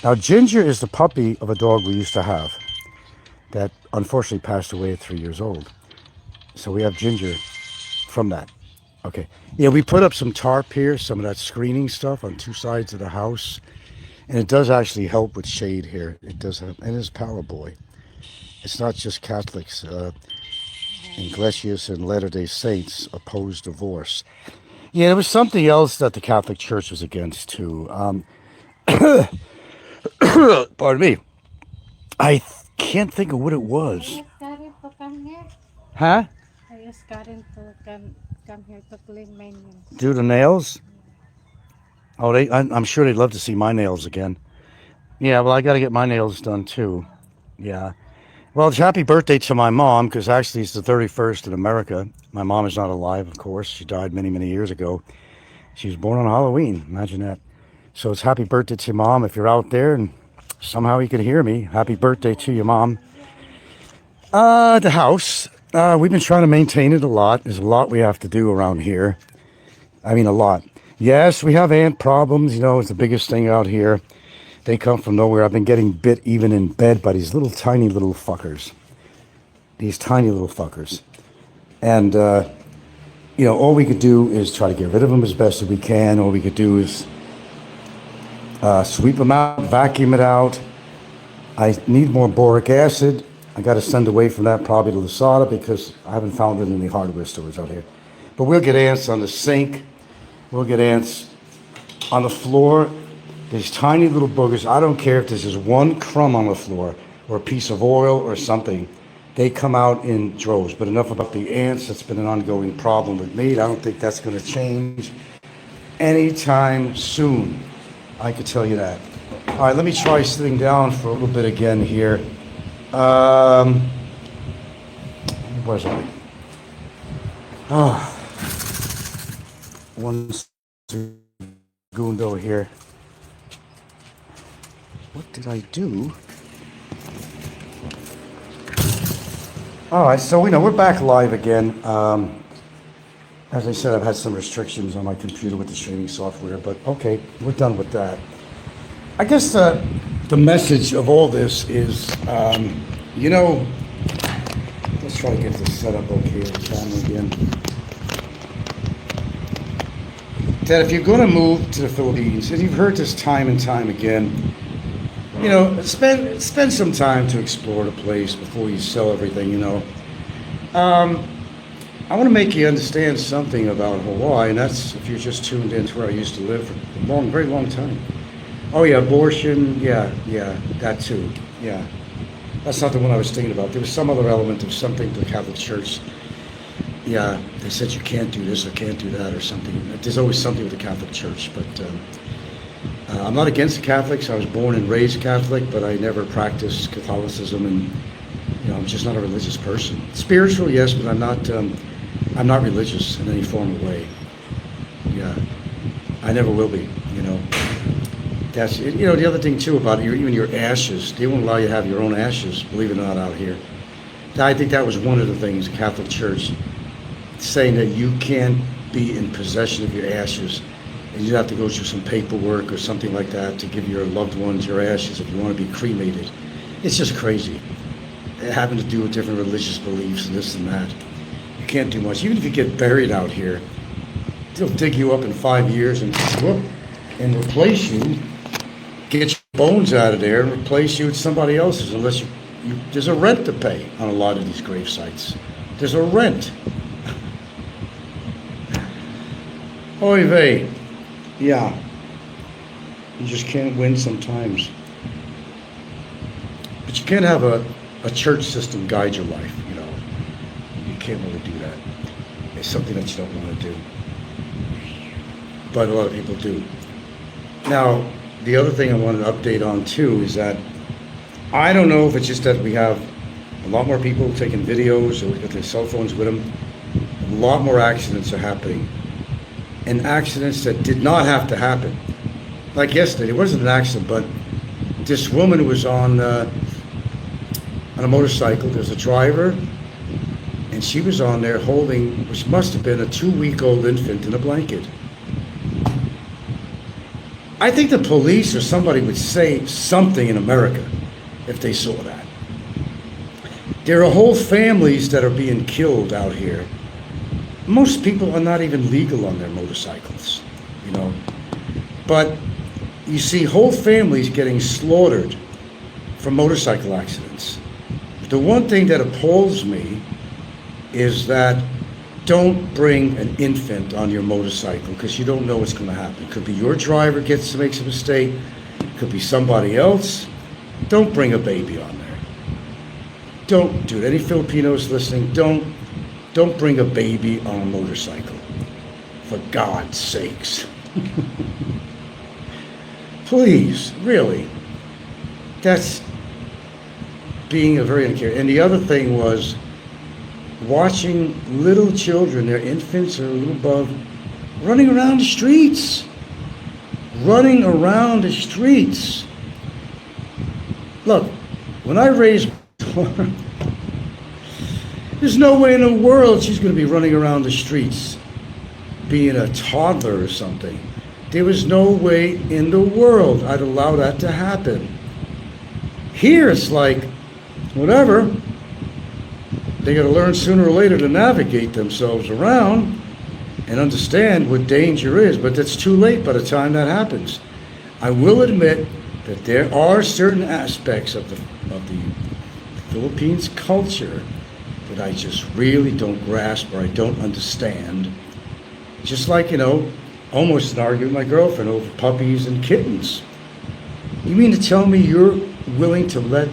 Now, Ginger is the puppy of a dog we used to have that unfortunately passed away at 3 years old. So we have Ginger from that. Okay. Yeah, we put up some tarp here, some of that screening stuff on 2 sides of the house. And it does actually help with shade here. It does help. And it's Power Boy. It's not just Catholics. Iglesias and Latter-day Saints oppose divorce. Yeah, there was something else that the Catholic Church was against, too. Pardon me. I can't think of what it was. I asked Karen to come here. Huh? I asked Karen to come here to clean my nails. Do the nails? Oh, I'm sure they'd love to see my nails again. Yeah, well, I got to get my nails done, too. Yeah. Well, it's happy birthday to my mom, because actually it's the 31st in America. My mom is not alive, of course. She died many, many years ago. She was born on Halloween. Imagine that. So it's happy birthday to Mom. If you're out there and somehow you can hear me, happy birthday to you, Mom. The house. We've been trying to maintain it a lot. There's a lot we have to do around here. I mean, a lot. Yes, we have ant problems. It's the biggest thing out here. They come from nowhere. I've been getting bit even in bed by these little tiny little fuckers. These tiny little fuckers. And, all we could do is try to get rid of them as best as we can. All we could do is sweep them out, vacuum it out. I need more boric acid. I got to send away from that probably to Lasada because I haven't found it in the hardware stores out here. But we'll get ants on the sink. We'll get ants on the floor. These tiny little boogers. I don't care if there's just one crumb on the floor or a piece of oil or something. They come out in droves. But enough about the ants. That's been an ongoing problem with me. I don't think that's going to change anytime soon. I could tell you that. All right, let me try sitting down for a little bit again here. Where's I? One segundo here. What did I do? All right, so we're back live again. As I said, I've had some restrictions on my computer with the streaming software, but okay, we're done with that. I guess the message of all this is, let's try to get this set up okay with the camera again. That if you're going to move to the Philippines, and you've heard this time and time again, spend some time to explore the place before you sell everything, I want to make you understand something about Hawaii, and that's if you're just tuned in to where I used to live for a very long time. Oh yeah, abortion, yeah, that too, yeah. That's not the one I was thinking about. There was some other element of something to the Catholic Church. Yeah, they said you can't do this or can't do that or something. There's always something with the Catholic Church, but I'm not against the Catholics. I was born and raised Catholic, but I never practiced Catholicism, and I'm just not a religious person. Spiritual, yes, but I'm not religious in any form or way. Yeah, I never will be. That's the other thing too about it. Even your ashes, they won't allow you to have your own ashes. Believe it or not, out here. I think that was one of the things the Catholic Church saying that you can't be in possession of your ashes, and you have to go through some paperwork or something like that to give your loved ones your ashes if you want to be cremated. It's just crazy. It having to do with different religious beliefs and this and that. You can't do much. Even if you get buried out here, they'll dig you up in 5 years and replace you, get your bones out of there and replace you with somebody else's, unless there's a rent to pay on a lot of these grave sites. There's a rent. Oy vey. Yeah. You just can't win sometimes. But you can't have a church system guide your life, You can't really do that. It's something that you don't want to do. But a lot of people do. Now, the other thing I wanted to update on too is that I don't know if it's just that we have a lot more people taking videos or with their cell phones with them. A lot more accidents are happening. And accidents that did not have to happen. Like yesterday, it wasn't an accident, but this woman was on a motorcycle. There's a driver, and she was on there holding, which must have been a 2-week-old infant in a blanket. I think the police or somebody would say something in America if they saw that. There are whole families that are being killed out here. Most people are not even legal on their motorcycles, But you see whole families getting slaughtered from motorcycle accidents. The one thing that appalls me is that don't bring an infant on your motorcycle because you don't know what's going to happen. It could be your driver makes a mistake. It could be somebody else. Don't bring a baby on there. Don't do it. Any Filipinos listening, don't bring a baby on a motorcycle. For God's sakes. Please, really. That's being a very uncaring. And the other thing was watching little children, their infants or a little above, running around the streets. Running around the streets. Look, when I raised my daughter, there's no way in the world she's going to be running around the streets being a toddler or something. There was no way in the world I'd allow that to happen. Here it's like, whatever. They got to learn sooner or later to navigate themselves around and understand what danger is, but that's too late by the time that happens. I will admit that there are certain aspects of the Philippines culture that I just really don't grasp or I don't understand. Just like, almost an argument with my girlfriend over puppies and kittens. You mean to tell me you're willing to let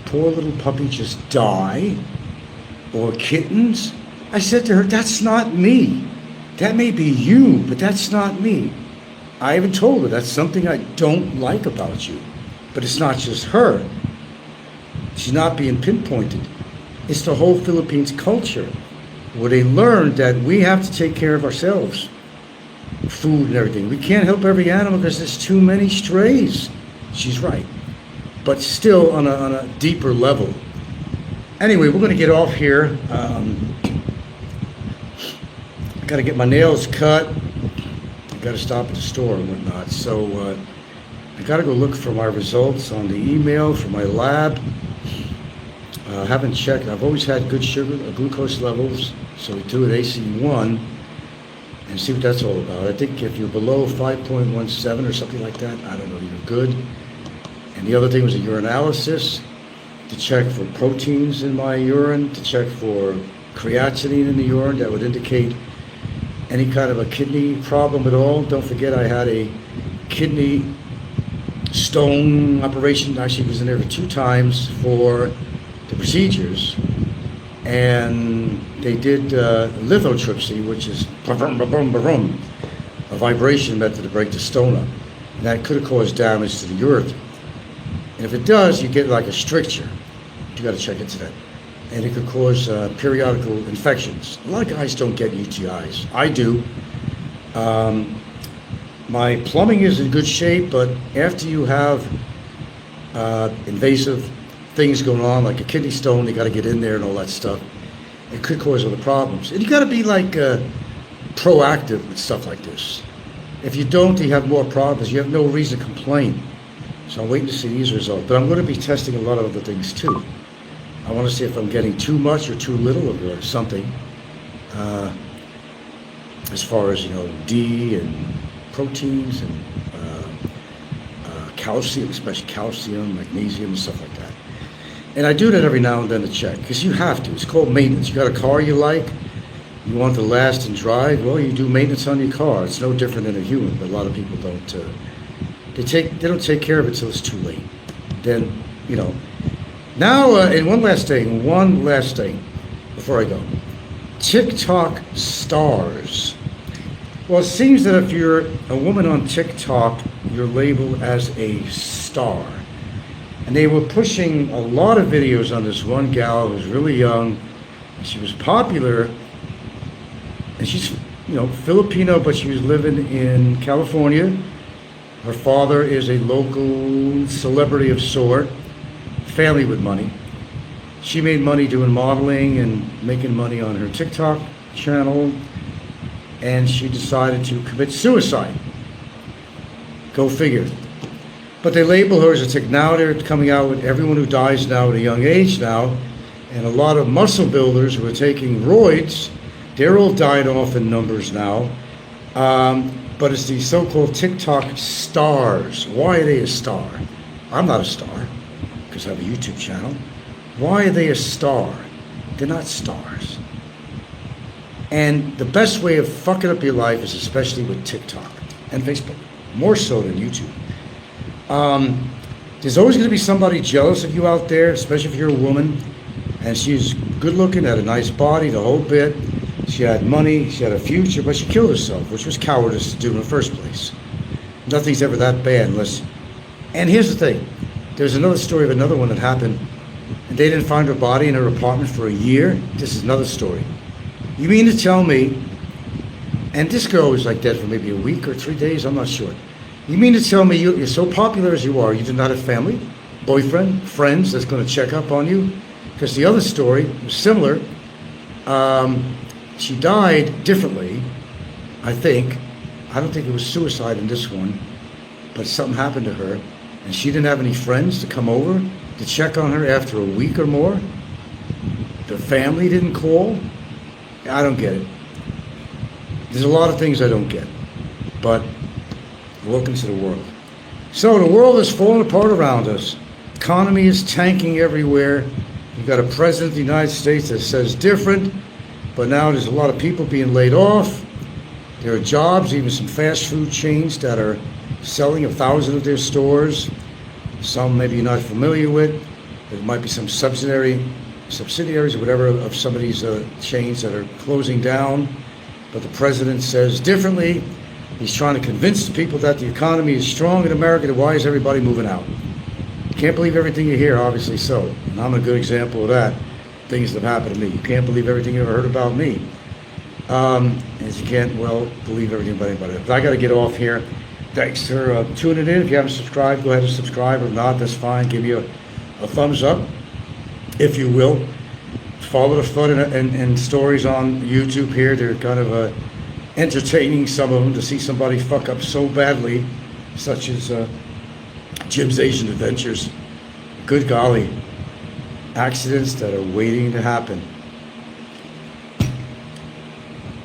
poor little puppy just die? Or kittens? I said to her, that's not me. That may be you, but that's not me. I even told her that's something I don't like about you. But it's not just her. She's not being pinpointed. It's the whole Philippines culture where they learned that we have to take care of ourselves. Food and everything. We can't help every animal because there's too many strays. She's right. But still on a deeper level. Anyway, we're going to get off here. I got to get my nails cut. I got to stop at the store and whatnot. So I got to go look for my results on the email for my lab. I haven't checked. I've always had good sugar, glucose levels. So we do an AC1 and see what that's all about. I think if you're below 5.17 or something like that, I don't know, you're good. And the other thing was a urinalysis to check for proteins in my urine, to check for creatinine in the urine that would indicate any kind of a kidney problem at all. Don't forget I had a kidney stone operation. Actually was in there for 2 times for the procedures. And they did lithotripsy, which is a vibration method to break the stone up. And that could have caused damage to the urethra. And if it does, you get like a stricture. You got to check into that. And it could cause periodical infections. A lot of guys don't get UTIs. I do. My plumbing is in good shape, but after you have invasive things going on, like a kidney stone, you got to get in there and all that stuff. It could cause other problems. And you got to be like proactive with stuff like this. If you don't, you have more problems. You have no reason to complain. So I'm waiting to see these results. But I'm going to be testing a lot of other things too. I want to see if I'm getting too much or too little of something. As far as, D and proteins and calcium, especially calcium, magnesium, and stuff like that. And I do that every now and then to check, because you have to. It's called maintenance. You got a car you like, you want it to last and drive, well, you do maintenance on your car. It's no different than a human, but a lot of people don't. They don't take care of it till it's too late. Then, Now, and one last thing before I go. TikTok stars. Well, it seems that if you're a woman on TikTok, you're labeled as a star. And they were pushing a lot of videos on this one gal who was really young. She was popular, and she's, Filipino, but she was living in California. Her father is a local celebrity of sort, family with money. She made money doing modeling and making money on her TikTok channel, and she decided to commit suicide. Go figure. But they label her as a tick. Now they're coming out with everyone who dies now at a young age now, and a lot of muscle builders who are taking roids, they're all dying off in numbers now. But it's the so-called TikTok stars. Why are they a star? I'm not a star, because I have a YouTube channel. Why are they a star? They're not stars. And the best way of fucking up your life is especially with TikTok and Facebook, more so than YouTube. There's always going to be somebody jealous of you out there, especially if you're a woman, and she's good looking, had a nice body, the whole bit. She had money, she had a future, but she killed herself, which was cowardice to do in the first place. Nothing's ever that bad unless... And here's the thing. There's another story of another one that happened, and they didn't find her body in her apartment for a year. This is another story. You mean to tell me, and this girl was like dead for maybe a week or 3 days, I'm not sure. You mean to tell me you're so popular as you are, you do not have family, boyfriend, friends that's going to check up on you? Because the other story was similar. She died differently, I think. I don't think it was suicide in this one, but something happened to her, and she didn't have any friends to come over to check on her after a week or more. The family didn't call. I don't get it. There's a lot of things I don't get, but welcome to the world. So the world is falling apart around us. Economy is tanking everywhere. You got a president of the United States that says different, but now there's a lot of people being laid off. There are jobs, even some fast food chains that are selling 1,000 of their stores. Some maybe you're not familiar with. There might be some subsidiaries or whatever of some of these chains that are closing down. But the president says differently. He's trying to convince the people that the economy is strong in America. Then why is everybody moving out? You can't believe everything you hear, obviously so. And I'm a good example of that. Things that have happened to me. You can't believe everything you ever heard about me. As you can't, well, believe everything about anybody. But I got to get off here. Thanks for tuning in. If you haven't subscribed, go ahead and subscribe. If not, that's fine. Give me a thumbs up, if you will. Follow the fun and stories on YouTube here. They're kind of entertaining, some of them, to see somebody fuck up so badly, such as Jim's Asian Adventures. Good golly. Accidents that are waiting to happen.